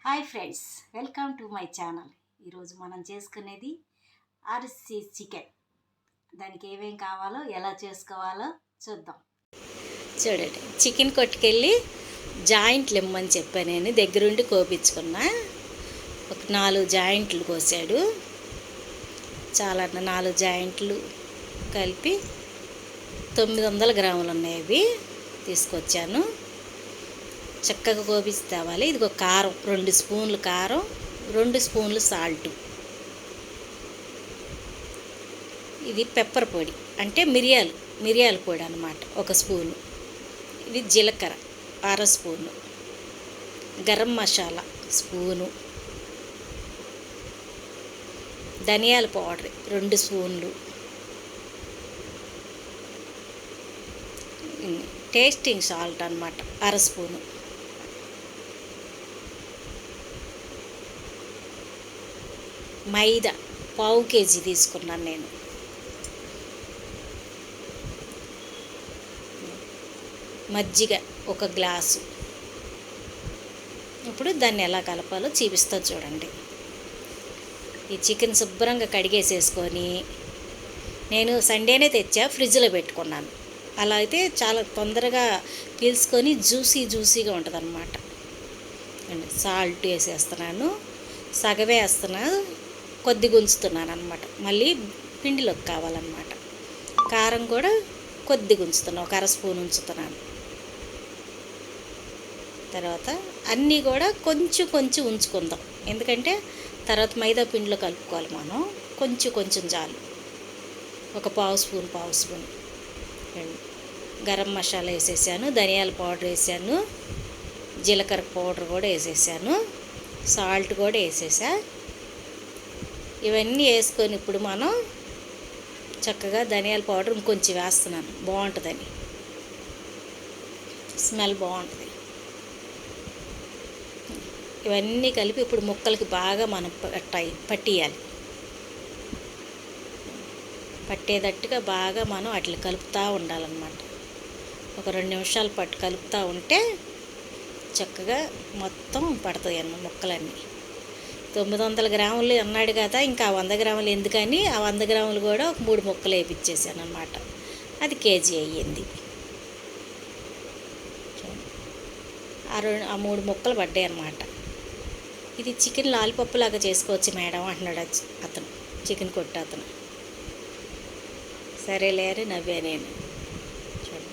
Hi friends, welcome to my channel. ఈరోజు మనం చేసుకునేది RFC చికెన్. దానికి ఏమేం కావాలో ఎలా చేసుకోవాలో చూద్దాం. చూడండి, చికెన్ కొట్టుకెళ్ళి జాయింట్లు ఇమ్మని చెప్పాను. నేను దగ్గరుండి కోపించుకున్నా. ఒక 4 జాయింట్లు కోసాడు. చాలా 4 జాయింట్లు కలిపి 900 గ్రాములు ఉన్నాయి. అవి తీసుకొచ్చాను. చక్కగా కోపించి తేవాలి. ఇదిగో కారం, 2 స్పూన్లు కారం, 2 స్పూన్లు సాల్టు. ఇది పెప్పర్ పొడి, అంటే మిరియాల పొడి అన్నమాట, 1 స్పూను. ఇది జీలకర్ర 1/2 స్పూను, గరం మసాలా స్పూను, ధనియాల పౌడర్ 2 స్పూన్లు, టేస్టింగ్ సాల్ట్ అన్నమాట 1/2 స్పూను, మైదా 1/2 కేజీ తీసుకున్నాను నేను, మజ్జిగ 1 గ్లాసు. ఇప్పుడు దాన్ని ఎలా కలపాలో చూపిస్తా చూడండి. ఈ చికెన్ శుభ్రంగా కడిగేసేసుకొని, నేను సండేనే తెచ్చా, ఫ్రిడ్జ్లో పెట్టుకున్నాను. అలా అయితే చాలా తొందరగా పీల్చుకొని జ్యూసీగా ఉంటుంది అన్నమాట. సాల్ట్ వేసేస్తున్నాను, సగవే వేస్తున్నాను, కొద్దిగా ఉంచుతున్నాను అన్నమాట. మళ్ళీ పిండిలోకి కావాలన్నమాట. కారం కూడా కొద్దిగా ఉంచుతున్నాను, 1/2 స్పూన్ ఉంచుతున్నాను. తర్వాత అన్నీ కూడా కొంచెం ఉంచుకుందాం, ఎందుకంటే తర్వాత మైదా పిండిలో కలుపుకోవాలి మనం. కొంచెం చాలు, ఒక పావు స్పూన్. గరం మసాలా వేసేసాను, ధనియాల పౌడర్ వేసాను, జీలకర్ర పౌడర్ కూడా వేసేసాను, సాల్ట్ కూడా వేసేసా. ఇవన్నీ వేసుకొని ఇప్పుడు మనం చక్కగా ధనియాల పౌడర్ ఇంకొంచెం వేస్తున్నాను, బాగుంటుందని, స్మెల్ బాగుంటుంది. ఇవన్నీ కలిపి ఇప్పుడు ముక్కలకి బాగా మనం పట్టియాలి. పట్టేటట్టుగా బాగా మనం అట్లా కలుపుతూ ఉండాలన్నమాట. ఒక 2 నిమిషాలు కలుపుతూ ఉంటే చక్కగా మొత్తం పడతాయి అన్న ముక్కలన్నీ. 900 గ్రాములు అన్నాడు కదా, ఇంకా 100 గ్రాములు ఎందుకని ఆ 100 గ్రాములు కూడా ఒక 3 ముక్కలు వేయించేసాను అన్నమాట. అది కేజీ అయ్యింది. ఆ 3 ముక్కలు పడ్డాయి అన్నమాట. ఇది చికెన్ లాలీపప్పు లాగా చేసుకోవచ్చు మేడం అంటున్నాడు అతను, చికెన్ కొట్టు అతను. సరేలే అని నవ్వే నేను. చూడండి,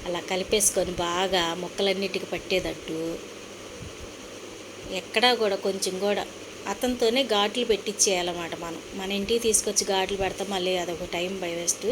అలా కలిపేసుకొని బాగా ముక్కలన్నిటికి పట్టేటట్టు, ఎక్కడా కూడా కొంచెం కూడా అతనితోనే ఘాట్లు పెట్టించేయాలన్నమాట. మన ఇంటికి తీసుకొచ్చి ఘాట్లు పెడతాం, మళ్ళీ అదొక టైం వేస్ట్.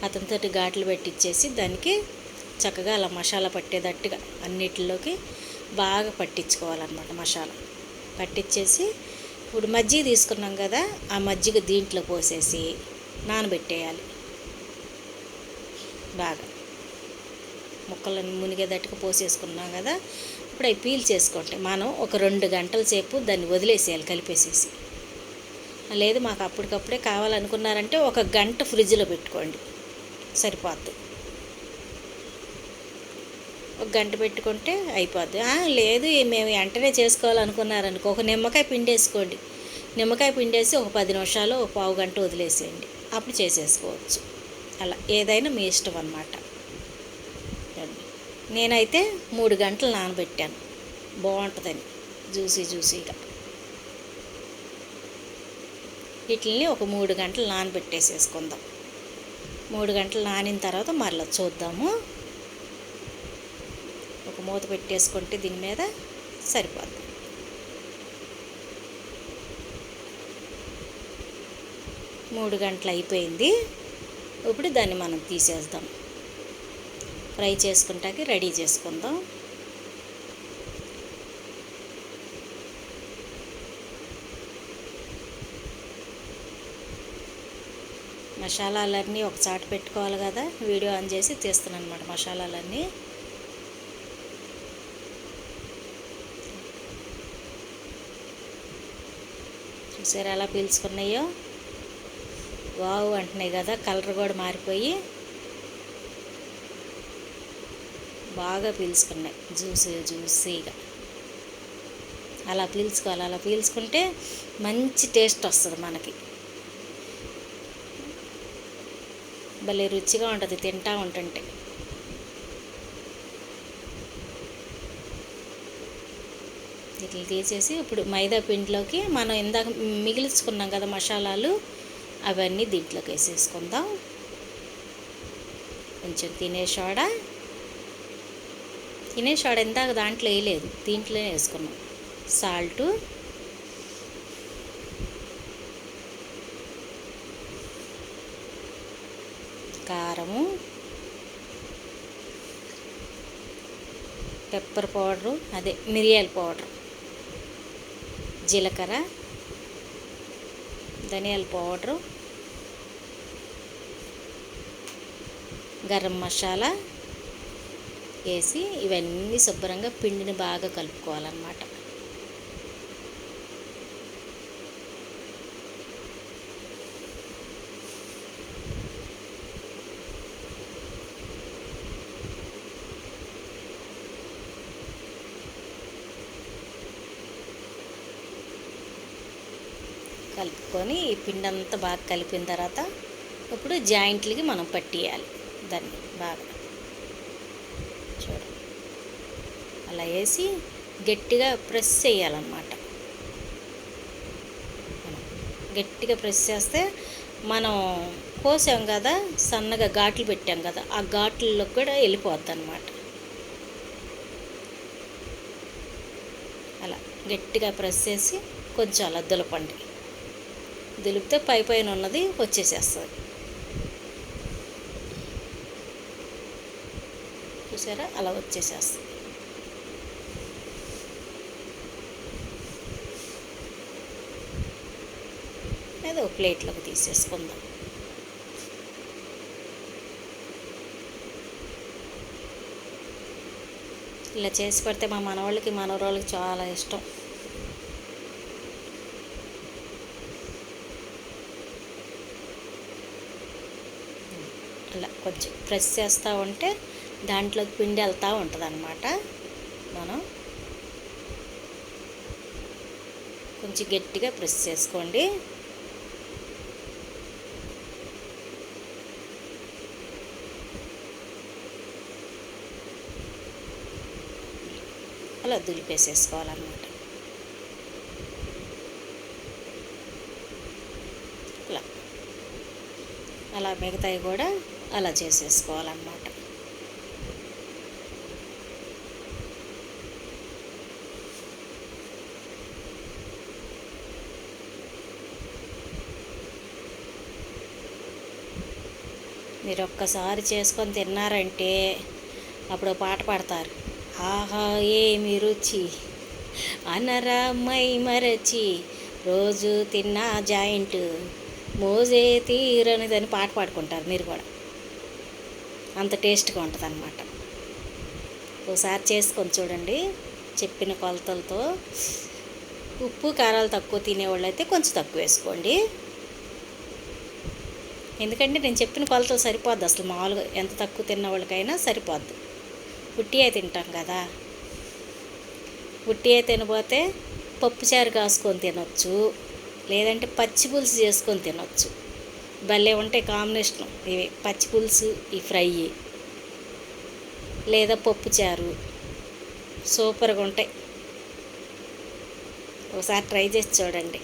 అతనితో ఘాట్లు పెట్టించేసి దానికి చక్కగా అలా మసాలా పట్టేటట్టుగా అన్నిటిలోకి బాగా పట్టించుకోవాలన్నమాట. మసాలా పట్టించేసి ఇప్పుడు మజ్జిగ తీసుకున్నాం కదా, ఆ మజ్జిగ దీంట్లో పోసేసి నానబెట్టేయాలి. బాగా ముక్కలను మునిగేటట్టుగా పోసేసుకున్నాం కదా, ఇప్పుడు అవి పీల్ చేసుకుంటే మనం ఒక 2 గంటల సేపు దాన్ని వదిలేసేయాలి కలిపేసేసి. లేదు మాకు అప్పటికప్పుడే కావాలనుకున్నారంటే 1 గంట ఫ్రిడ్జ్లో పెట్టుకోండి, సరిపోద్ది. 1 గంట పెట్టుకుంటే అయిపోద్ది. లేదు మేము వెంటనే చేసుకోవాలనుకున్నారనుకో, ఒక నిమ్మకాయ పిండేసుకోండి. నిమ్మకాయ పిండేసి ఒక 10 నిమిషాలు, ఒక పావు గంట వదిలేసేయండి, అప్పుడు చేసేసుకోవచ్చు. అలా ఏదైనా మీ ఇష్టం అన్నమాట. నేనైతే 3 గంటలు నానబెట్టాను, బాగుంటుందని, జ్యూసీగా. వీటిని ఒక 3 గంటలు నానబెట్టేసేసుకుందాం. 3 గంటలు నానిన తర్వాత మరలా చూద్దాము. ఒక మూత పెట్టేసుకుంటే దీని మీద సరిపోద్ది. 3 గంటలు అయిపోయింది. ఇప్పుడు దాన్ని మనం తీసేద్దాం, ఫ్రై చేసుకుంటాకి రెడీ చేసుకుందాం. మసాలాలన్నీ ఒక చాటు పెట్టుకోవాలి కదా, వీడియో ఆన్ చేసి తీస్తున్నాను అన్నమాట మసాలాలన్నీ. చూసారా ఎలా పీల్చుకున్నాయో, వావ్ అంటున్నాయి కదా, కలర్ కూడా మారిపోయి బాగా పీల్చుకున్నాయి జ్యూసీగా. అలా పీల్చుకోవాలి. అలా పీల్చుకుంటే మంచి టేస్ట్ వస్తుంది మనకి. భలే రుచిగా ఉంటుంది తింటా ఉంటుంటే. ఇట్లా తీసేసి ఇప్పుడు మైదా పిండిలోకి మనం ఇందాక మిగిల్చుకున్నాం కదా మసాలాలు, అవన్నీ దీంట్లోకి వేసేసుకుందాం. కొంచెం తినే సోడా ఇందాక దాంట్లో వేయలేదు, దీంట్లోనే వేసుకున్నాం. సాల్టు, కారము, పెప్పర్ పౌడరు, అదే మిరియాల పౌడరు, జీలకర్ర, ధనియాల పౌడరు, గరం మసాలా వేసి ఇవన్నీ శుభ్రంగా పిండిని బాగా కలుపుకోవాలన్నమాట. కలుపుకొని ఈ పిండి అంతా బాగా కలిపిన తర్వాత ఇప్పుడు జాయింట్లకి మనం పట్టియాలి దాన్ని బాగా. చూడండి, అలా వేసి గట్టిగా ప్రెస్ చేయాలన్నమాట. గట్టిగా ప్రెస్ చేస్తే మనం కోసాం కదా, సన్నగా ఘాట్లు పెట్టాం కదా, ఆ ఘాట్లలో కూడా వెళ్ళిపోద్ది అన్నమాట. అలా గట్టిగా ప్రెస్ చేసి కొంచెం అలా దులపండి. దులిపితే పైన ఉన్నది వచ్చేసేస్తుంది. చూసారా, అలా వచ్చేసేస్తుంది. ఏదో ప్లేట్లోకి తీసేసుకుందాం. ఇలా చేసి పెడితే మా మనవాళ్ళకి మనవరాళ్ళకి చాలా ఇష్టం. అలా కొంచెం ప్రెస్ చేస్తూ ఉంటే దాంట్లోకి పిండి వెళ్తూ ఉంటుంది అన్నమాట. మనం కొంచెం గట్టిగా ప్రెస్ చేసుకోండి. అలా దులిపేసేసుకోవాలన్నమాట. అలా మిగతాయి కూడా అలా చేసేసుకోవాలన్నమాట. మీరు ఒక్కసారి చేసుకొని తిన్నారంటే అప్పుడు పాట పాడతారు, ఆహా ఏమి రుచి అనరా మై మరచి రోజు తిన్నా జాయింట్ మోజే తీరనిదని పాట పాడుకుంటారు మీరు కూడా. అంత టేస్ట్గా ఉంటుంది అన్నమాట. ఒకసారి చేసుకొని చూడండి చెప్పిన కొలతలతో. ఉప్పు కారాలు తక్కువ తినేవాళ్ళు అయితే కొంచెం తక్కువ వేసుకోండి. ఎందుకంటే నేను చెప్పిన కొలతలు సరిపోద్ది. అసలు మామూలుగా ఎంత తక్కువ తిన్న వాళ్ళకైనా సరిపోద్ది. ఉట్టియే తింటాం కదా, ఉట్టియే తినబోతే పప్పుచారు కాసుకొని తినొచ్చు, లేదంటే పచ్చి పులుసు చేసుకొని తినొచ్చు. భలే ఉంటాయి కాంబినేషన్ ఇవి, పచ్చి పులుసు, ఈ ఫ్రై, లేదా పప్పుచారు, సూపర్గా ఉంటాయి. ఒకసారి ట్రై చేసి చూడండి.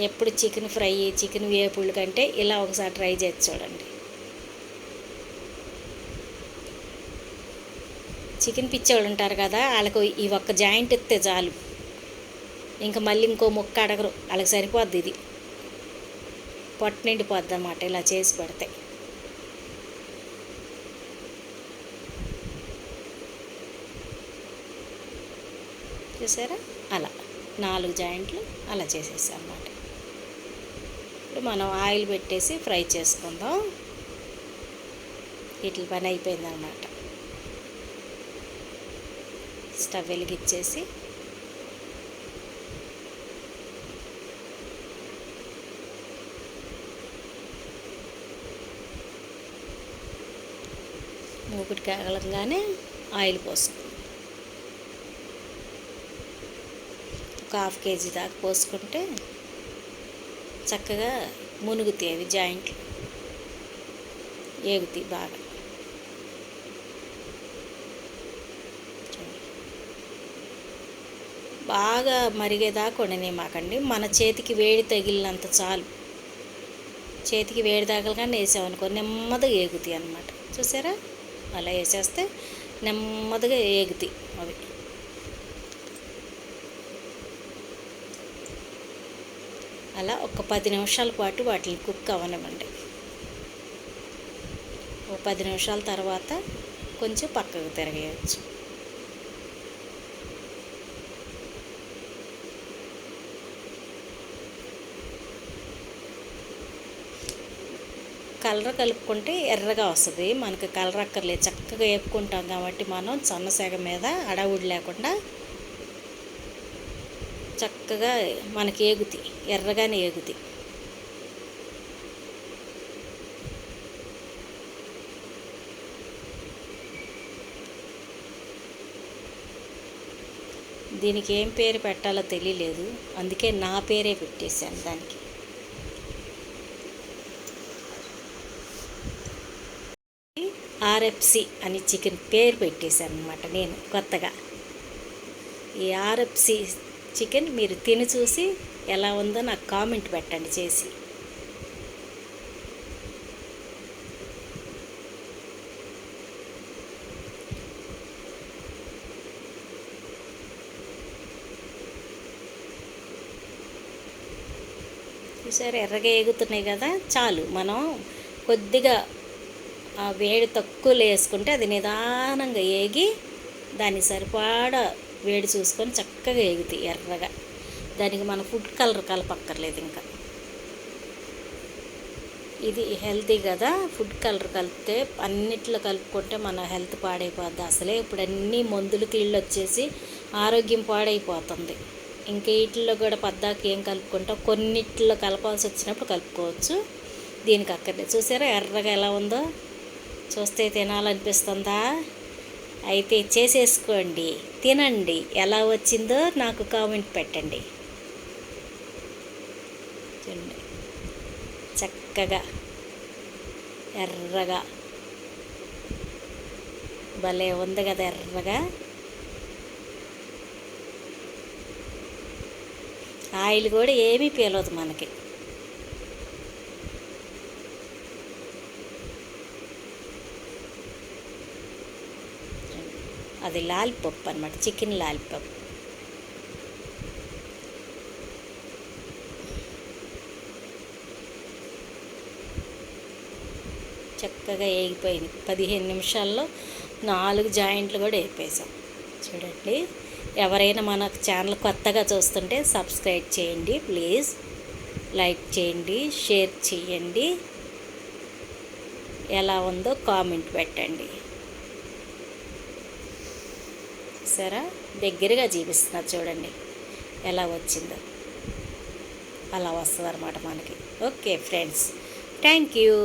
ఎప్పుడు చికెన్ ఫ్రై, చికెన్ వేపుళ్ళ కంటే ఇలా ఒకసారి ట్రై చేసి చూడండి. చికెన్ పిచ్చేవాళ్ళు ఉంటారు కదా, వాళ్ళకు ఈ ఒక్క జాయింట్ ఇస్తే చాలు, ఇంకా మళ్ళీ ఇంకో ముక్క అడగరు. వాళ్ళకి సరిపోద్ది, ఇది పొట్ట నిండిపోద్ది అన్నమాట ఇలా చేసి పెడితే. చూసారా, అలా 4 జాయింట్లు అలా చేసేసాం అన్నమాట. ఇప్పుడు మనం ఆయిల్ పెట్టేసి ఫ్రై చేసుకుందాం. వీటి పని అయిపోయిందన్నమాట. స్టవ్ వెలిగించేసి మూకుడు కాగలంగానే ఆయిల్ పోసుకుందాం. ఒక హాఫ్ కేజీ దాకా పోసుకుంటే చక్కగా మునుగుతాయి అవి జాయింట్లు, ఏగుతాయి బాగా. బాగా మరిగేదాకా ఉండనివ్వకండి, మన చేతికి వేడి తగిలినంత చాలు. చేతికి వేడి తగలగానే వేసామనుకో నెమ్మదిగా ఏగుతాయి అన్నమాట. చూసారా, అలా వేసేస్తే నెమ్మదిగా ఏగుతాయి అవి. అలా ఒక 10 నిమిషాల పాటు వాటిని కుక్ అవ్వనివ్వండి. ఒక 10 నిమిషాల తర్వాత కొంచెం పక్కకు తిరగేయచ్చు. కలర్ కలుపుకుంటే ఎర్రగా వస్తుంది, మనకి కలర్ అక్కర్లేదు, చక్కగా వేపుకుంటాం కాబట్టి మనం సన్నసేగ మీద అడవుడు లేకుండా చక్కగా మనకి ఏగుతాయి, ఎర్రగానే ఏగుతాయి. దీనికి ఏం పేరు పెట్టాలో తెలియలేదు, అందుకే నా పేరే పెట్టేశాను దానికి. RFC అని చికెన్ పేరు పెట్టేశాను అనమాట నేను కొత్తగా. ఈ RFC చికెన్ మీరు తిని చూసి ఎలా ఉందో నాకు కామెంట్ పెట్టండి చేసి. చూసారు ఎర్రగా ఏగుతున్నాయి కదా, చాలు. మనం కొద్దిగా వేడి తక్కువలో వేసుకుంటే అది నిదానంగా ఏగి దానికి సరిపడా వేడి చూసుకొని చక్కగా ఏగుతాయి ఎర్రగా. దానికి మన ఫుడ్ కలర్ కలపక్కర్లేదు. ఇంకా ఇది హెల్తీ కదా, ఫుడ్ కలర్ కలిపితే అన్నిట్లో కలుపుకుంటే మన హెల్త్ పాడైపోద్ది. అసలే ఇప్పుడు అన్నీ మందులు కీళ్ళు వచ్చేసి ఆరోగ్యం పాడైపోతుంది. ఇంకా వీటిల్లో కూడా పద్దాకి ఏం కలుపుకుంటాం, కొన్నిట్లో కలపాల్సి వచ్చినప్పుడు కలుపుకోవచ్చు, దీనికి అక్కర్లేదు. చూసారా ఎర్రగా ఎలా ఉందో, చూస్తే తినాలనిపిస్తుందా? అయితే చేసేసుకోండి, తినండి, ఎలా వచ్చిందో నాకు కామెంట్ పెట్టండి. చూడండి చక్కగా ఎర్రగా భలే ఉంది కదా ఎర్రగా. ఆయిల్ కూడా ఏమీ పీలవదు మనకి. అది లాలిపప్పు అనమాట, చికెన్ లాలిపప్పు. చక్కగా వేగిపోయింది. 15 నిమిషాల్లో 4 జాయింట్లు కూడా వేపేసాం. చూడండి, ఎవరైనా మన ఛానల్ కొత్తగా చూస్తుంటే సబ్స్క్రైబ్ చేయండి ప్లీజ్, లైక్ చేయండి, షేర్ చేయండి, ఎలా ఉందో కామెంట్ పెట్టండి. సరే దగ్గరగా చూపిస్తున్నా చూడండి ఎలా వచ్చిందో, అలా వస్తుంది అన్నమాట మనకి. Okay friends, thank you.